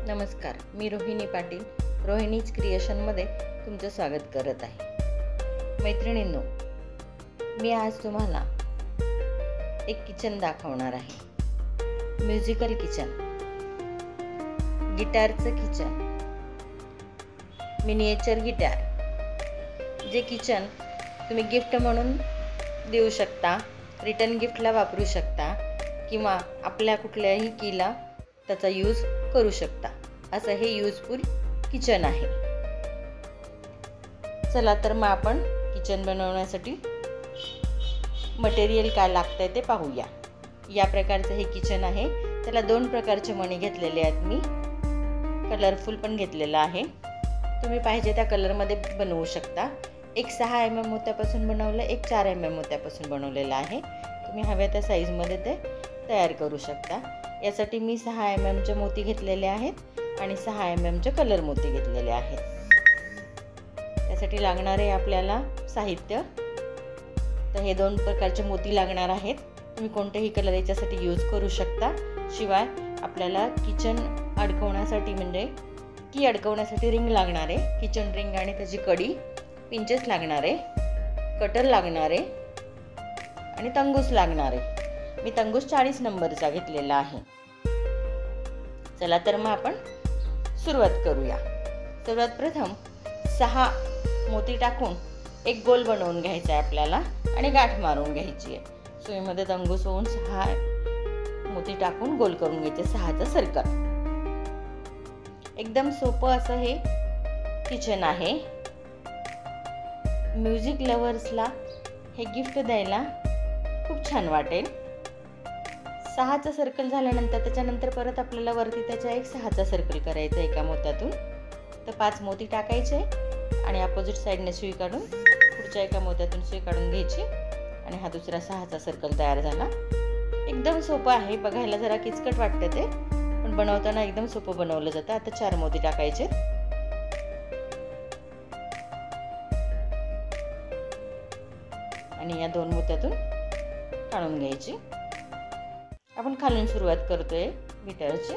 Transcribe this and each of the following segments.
नमस्कार, मी रोहिणी पाटील रोहिणीज क्रिएशनमध्ये तुमचं स्वागत करत आहे। मैत्रिणींनो, मी आज तुम्हाला एक किचन दाखवणार आहे। म्युझिकल किचन, गिटारचं किचन, मिनिएचर गिटार। जे किचन तुम्ही गिफ्ट म्हणून देऊ शकता, रिटर्न गिफ्टला वापरू शकता किंवा आपल्या कुठल्याही कीला त्याचा यूज करू शकता, असं हे यूजफुल किचन आहे। चला तर मग आपण किचन बनवण्यासाठी मटेरियल काय लागतंय ते पाहूया। या प्रकारचं हे किचन आहे। त्याला दोन प्रकारचे मणी घेतलेले आहेत, मी कलरफुल पण घेतलेला आहे। तुम्ही पाहिजे त्या कलरमध्ये बनवू शकता। एक 6 mm मोत्यापासून बनवलं, एक 4 mm मोत्यापासून बनवलेलं आहे। तुम्ही हव्या त्या साईजमध्ये ते तयार करू शकता। यासाठी मी 6 mm चे मोती घेतलेले आहेत आणि 6 mm चे कलर मोती घेतलेले आहेत। त्यासाठी लागणारे आपल्याला साहित्य, तर हे दोन प्रकारचे मोती लागणार आहेत। तुम्ही कोणतेही कलर याच्यासाठी यूज करू शकता। शिवाय आपल्याला किचन अडकवण्यासाठी म्हणजे की अडकवण्यासाठी रिंग लागणार आहे, किचन रिंग आणि त्याची कडी, पिंचेस लागणार आहे, कटर लागणार आहे आणि तंगूस लागणार आहे। मी तंगूस 40 नंबरचा घेतलेला आहे। चला तर मग आपण सुरुवात करूया। सर्वात प्रथम 6 मोती टाकून एक गोल बनवून घ्यायचा आहे आपल्याला आणि गाठ मारून घ्यायची आहे। सुईमध्ये तंगूस होऊन 6 मोती टाकून गोल करून घ्यायचे, 6चं सर्कल। एकदम सोपं असं हे किचन आहे। म्युझिक लव्हर्सला हे गिफ्ट द्यायला खूप छान वाटेल। 6चं सर्कल झाल्यानंतर त्याच्यानंतर परत आपल्याला वरती त्याच्या एक 6चा सर्कल करायचा एका मोत्यातून। तर 5 मोती टाकायचे आणि अपोजिट साईडने सुई काढून पुढच्या एका मोत्यातून सुई काढून घ्यायची आणि हा दुसरा 6चा सर्कल तयार झाला। एकदम सोपं आहे, बघायला जरा किचकट वाटतं ते, पण बनवताना एकदम सोपं बनवलं जातं। आता 4 मोती टाकायचे आणि या 2 मोत्यातून काढून घ्यायची। आपण खालून सुरुवात करतोय गिटारची।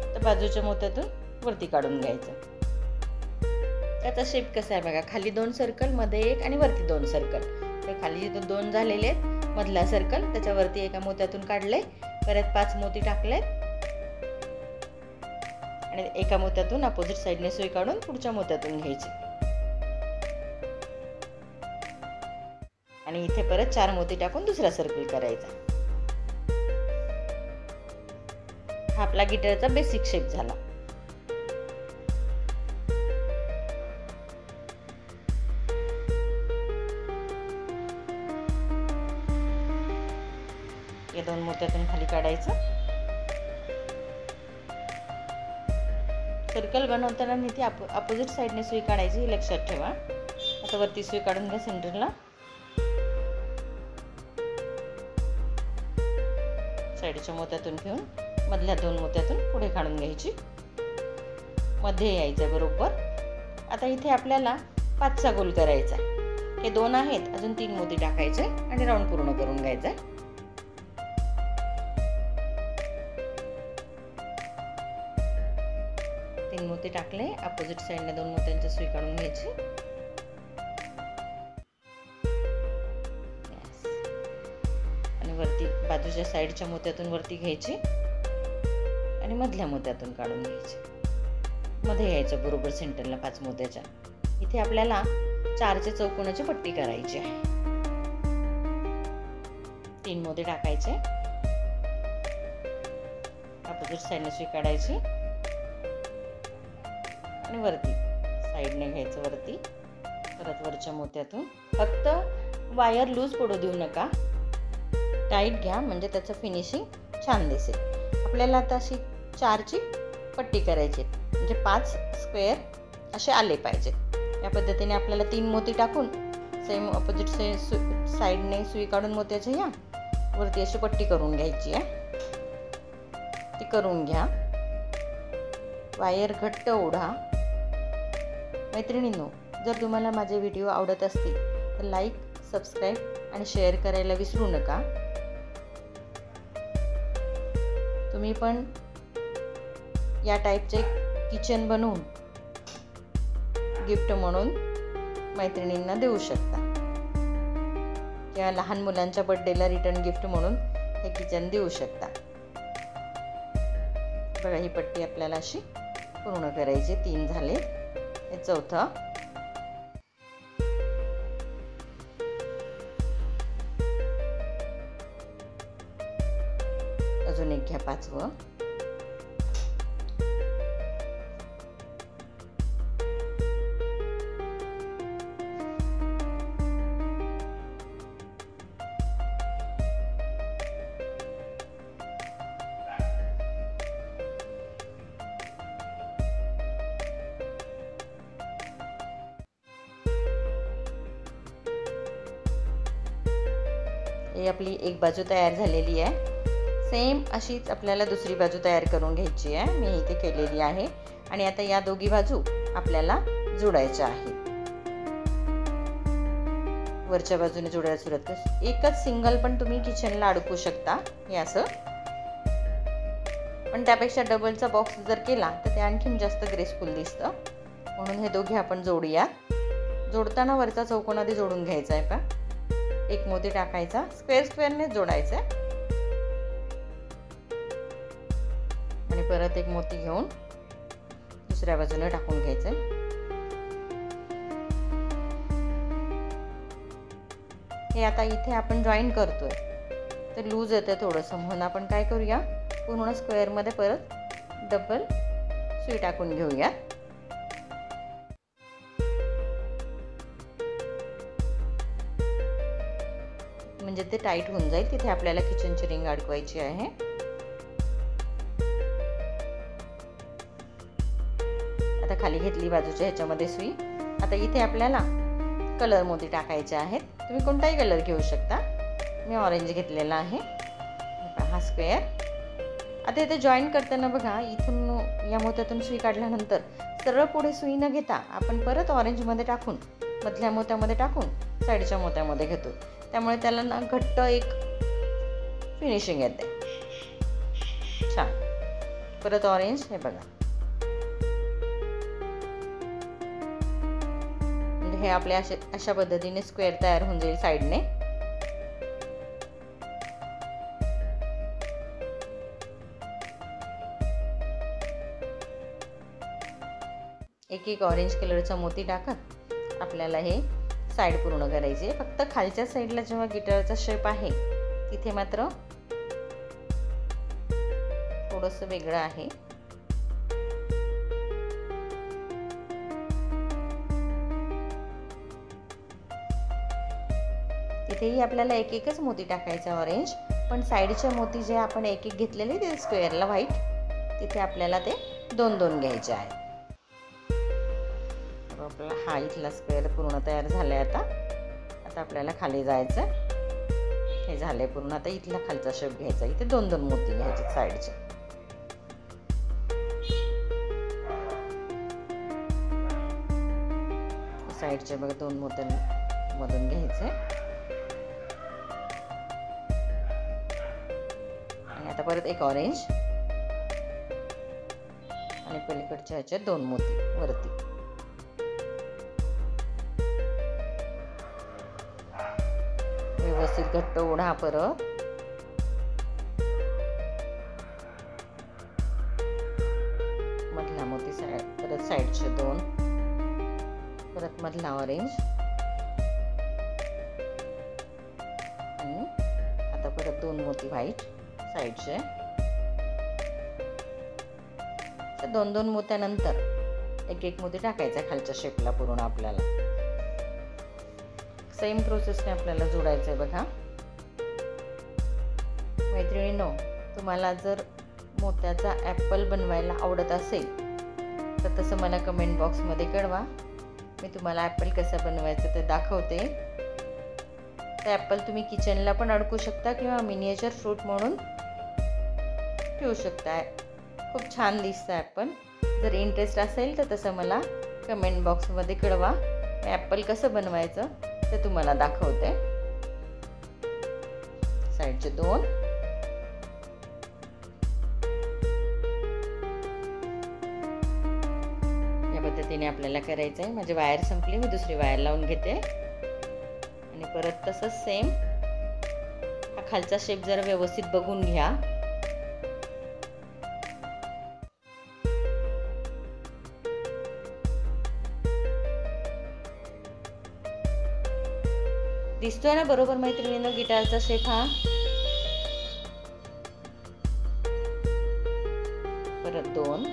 तर बाजूच्या मोत्यातून वरती काढून घ्यायचं। त्याचा शेप कसा आहे बघा, खाली 2 सर्कल, मध्ये 1 आणि वरती 2 सर्कल। तर खाली 2 झालेले आहेत, मधला सर्कल, त्याच्यावरती एका मोत्यातून काढले, परत 5 मोती टाकले आणि एका मोत्यातून अपोजिट साईडने सुई काढून पुढच्या मोत्यातून घ्यायची आणि इथे परत 4 मोती टाकून दुसरा सर्कल करायचा। हा आपला गिटारचा बेसिक शेप झाला। या 2 मोत्यातून खाली काढायचं। सर्कल बनवताना नीती अपोजिट साईडने सुई काढायची, हे लक्षात ठेवा। आता वरती सुई काढून घ्या सेंटरला, साईडच्या मोत्यातून घेऊन मधल्या 2 मोत्यातून पुढे काढून घ्यायची, मध्ये यायचं बरोबर। आता इथे आपल्याला 5चा गोल करायचा आहे। हे 2 आहेत, अजून 3 मोती टाकायचे आणि राऊंड पूर्ण करून घ्यायचा। 3 मोती टाकले, अपोजिट साईडने 2 मोत्यांची सुई काढून घ्यायची आणि वरती बाजूच्या साईडच्या मोत्यातून वरती घ्यायची आणि मधल्या मोत्यातून काढून घ्यायची, मध्ये यायचं बरोबर सेंटरला 5 मोत्याच्या। इथे आपल्याला 4चे चौकोनाची पट्टी करायची आहे। 3 मोती टाकायचे, अपोजिट साईडने सुई काढायची आणि वरती साईडने घ्यायचं, वरती परत वरच्या मोत्यातून। फक्त वायर लूज पडू देऊ नका, टाईट घ्या, म्हणजे त्याचं फिनिशिंग छान दिसेल। आपल्याला आता अशी 4ची पट्टी करायची, म्हणजे 5 स्क्वेअर असे आले पाहिजे। या पद्धतीने आपल्याला 3 मोती टाकून सेम अपोजिट साईडने सुई काढून मोत्याच्या या वरती अशी पट्टी करून घ्यायची आहे। ती करून घ्या, वायर घट्ट ओढा। मैत्रिणींनो, जर तुम्हाला माझे व्हिडिओ आवडत असतील तर लाईक, सबस्क्राईब आणि शेअर करायला विसरू नका। तुम्ही पण या टाईपचे किचन बनवून गिफ्ट म्हणून मैत्रिणींना देऊ शकता किंवा लहान मुलांच्या बर्थडेला रिटर्न गिफ्ट म्हणून हे किचन देऊ शकता. बघा, ही पट्टी आपल्याला अशी पूर्ण करायची. 3 झाले, हे चौथं. अजून एक घ्या, 5वं. ही आपली एक बाजू तयार झालेली आहे. सेम अशीच आपल्याला दुसरी बाजू तयार करून घ्यायची आहे. मी इथे केलेली आहे. आणि आता या दोघी बाजू आपल्याला जोडायच्या आहेत. वरच्या बाजूने जोडायला सुरुवात कर. एकच सिंगल पण तुम्ही किचनला अडकू शकता, हे असं. पण त्यापेक्षा डबलचा बॉक्स जर केला तर ते आणखीन जास्त ग्रेसफुल दिसतं. म्हणून हे दोघे आपण जोडूया. जोडताना वरचा चौकोन आधी जोडून घ्यायचा आहे. पण एक मोती टाकायचा, स्क्वेअरने जोडायचा आणि परत एक मोती घेऊन दुसऱ्या बाजूने टाकून घ्यायचं. हे आता इथे आपण जॉईन करतोय तर लूज येतं थोडंसं, म्हणून आपण काय करूया, पूर्ण स्क्वेअरमध्ये परत डबल सुई टाकून घेऊया. म्हणजे ते टाईट होऊन जाईल. तिथे आपल्याला किचनची रिंग अडकवायची आहे. आता खाली घेतली बाजूच्या ह्याच्यामध्ये सुई. आता इथे आपल्याला कलर मोती टाकायचे आहेत. तुम्ही कोणताही कलर घेऊ शकता. मी ऑरेंज घेतलेला आहे. हा स्क्वेअर. आता इथे जॉईन करताना बघा, इथून या मोत्यातून सुई काढल्यानंतर सरळ पुढे सुई न घेता आपण परत ऑरेंजमध्ये टाकून, मधल्या मोत्यामध्ये टाकून साईडच्या मोत्यामध्ये घेतो. त्यामुळे त्याला ना घट्ट एक फिनिशिंग येते. छान. परत ऑरेंज. हे बघा, हे आपल्या अशा पद्धतीने स्क्वेअर तयार होऊन जाईल साईडने. एक ऑरेंज कलरचा मोती टाकत आपल्याला हे साईड पूर्ण करायची. फक्त खालच्या साईडला जेव्हा गिटारचा शेप आहे तिथे मात्र थोडंसं वेगळं आहे. तिथेही आपल्याला एकच मोती टाकायचा ऑरेंज, पण साईडचे मोती जे आपण एक घेतलेले ते स्क्वेअरला व्हाईट, तिथे आपल्याला ते 2 घ्यायचे आहे. आपला हा इथला स्क्वेअर पूर्ण तयार झालाय. आता आपल्याला खाली जायचं. हे झालंय पूर्ण. आता इथला खालचा शेप घ्यायचा. इथे 2 मोती घ्यायचे साईडचे. साईडचे बघा 2 मोत्यांमधून घ्यायचे. आणि आता परत एक ऑरेंज आणि पलीकडच्या ह्याचे 2 मोती वरती. व्यवस्थित घट्ट ओढा. परत मधला मोती परत साईडचे 2, परत मधला ऑरेंज आणि आता परत 2 मोती व्हाईट साईडचे. 2 मोत्यानंतर एक मोती टाकायचा खालच्या शेपला पूर्ण. आपल्याला सेम प्रोसेसने आपल्याला जोडायचं आहे. बघा मैत्रिणींनो, तुम्हाला जर मोत्याचा ॲपल बनवायला आवडत असेल तर तसं मला कमेंट बॉक्समध्ये कळवा. मी तुम्हाला ॲपल कसं बनवायचं ते दाखवते. ते ॲपल तुम्ही किचनला पण अडकू शकता किंवा मिनिएचर फ्रूट म्हणून ठेवू शकता. खूप छान दिसतं ॲपल. जर इंटरेस्ट असेल तर तसं मला कमेंट बॉक्समध्ये कळवा. मी ॲपल कसं बनवायचं ते तुम्हाला दाखवते. साईडचे 2 पद्धतीने आपल्याला करायचं आहे. माझी वायर संपली, मी दुसरी वायर लावून घेते आणि परत तसंच सेम हा खालचा शेप जरा व्यवस्थित बघून घ्या. दिसतोय ना बरोबर मैत्रिणींनो गिटारचा शेप हा. परत 2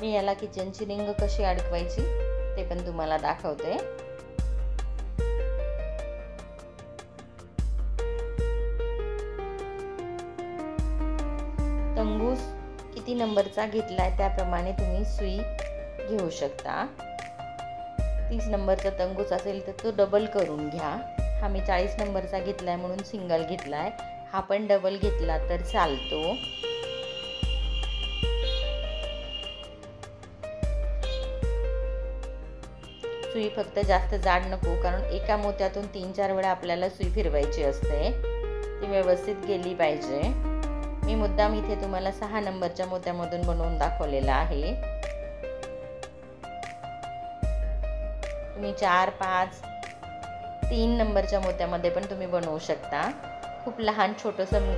मी याला किचनची रिंग कशी अडकवायची ते पण तुम्हाला दाखवते. तंगूस किती नंबरचा घेतलाय त्याप्रमाणे तुम्ही सुई घेऊ शकता. 30 नंबरचा तंगूस असेल तर तो डबल करून घ्या. हा मी 40 नंबरचा घेतलाय म्हणून सिंगल घेतलाय. हा पण डबल घेतला तर चालतो. सुई फक्त जास्त जाड नको, कारण एका मोत्यातून 3-4 वेळा आपल्याला सुई फिरवायची असते. ती व्यवस्थित गेली पाहिजे. मी मुद्दाम इथे तुम्हाला 6 नंबरच्या मोत्यामधून बनवून दाखवलेला आहे. तुम्ही 4, 5, 3 नंबरच्या मोत्यामध्ये पण तुम्ही बनवू शकता. खूप लहान छोटंसं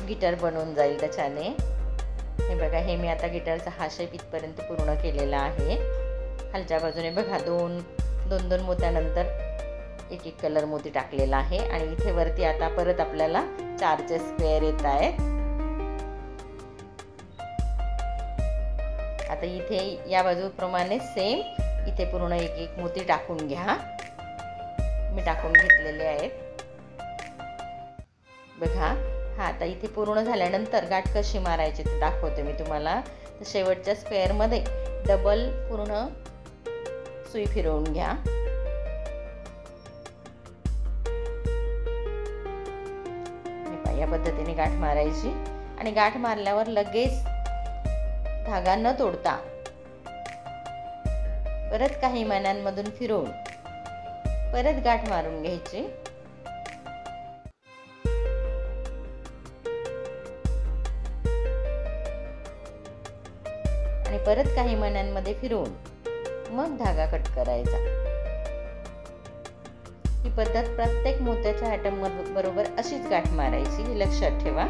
गिटार बनवून जाईल त्याच्याने. हे बघा, हे मी आता गिटारचा हा शेप इथपर्यंत पूर्ण केलेला आहे. खालच्या बाजूने बघा 2 मोत्यानंतर एक कलर मोती टाकलेला आहे आणि इथे वरती आता परत आपल्याला 4चे स्क्वेअर येत आहेत. आता इथे या बाजूप्रमाणे सेम इथे पूर्ण एक मोती टाकून घ्या. मी टाकून घेतलेले आहेत बघा. हा आता इथे पूर्ण झाल्यानंतर गाठ कशी मारायची ते दाखवते मी तुम्हाला. शेवटच्या स्क्वेअरमध्ये डबल पूर्ण सुई फिरवून घ्या. या पद्धतीने गाठ मारायची आणि गाठ मारल्यावर लगेच धागा न तोडता परत काही मानांमधून फिरवून परत गाठ मारून घ्यायची. आणि परत काही मानांमध्ये फिरवून मग धागा कट करायचा. ही पद्धत प्रत्येक मोत्याच्या आयटम बरोबर अशीच गाठ मारायची, हे लक्षात ठेवा.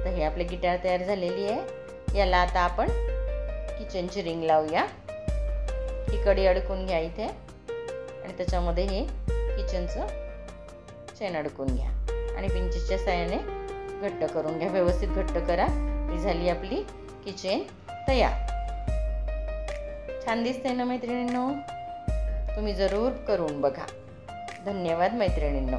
तर हे आपले गिटार तयार झालेली आहे. याला आता आपण किचनची रिंग लावूया. ही कडी अडकून घ्या इथे आणि त्याच्यामध्ये हे किचनचं चेन अडकून घ्या आणि पिंचीच्या साहाय्याने घट्ट करून घ्या. व्यवस्थित घट्ट करा. ही झाली आपली किचन तयार. छान दिसते ना मैत्रिणींनो? तुम्ही जरूर करून बघा. धन्यवाद मैत्रिणींनो.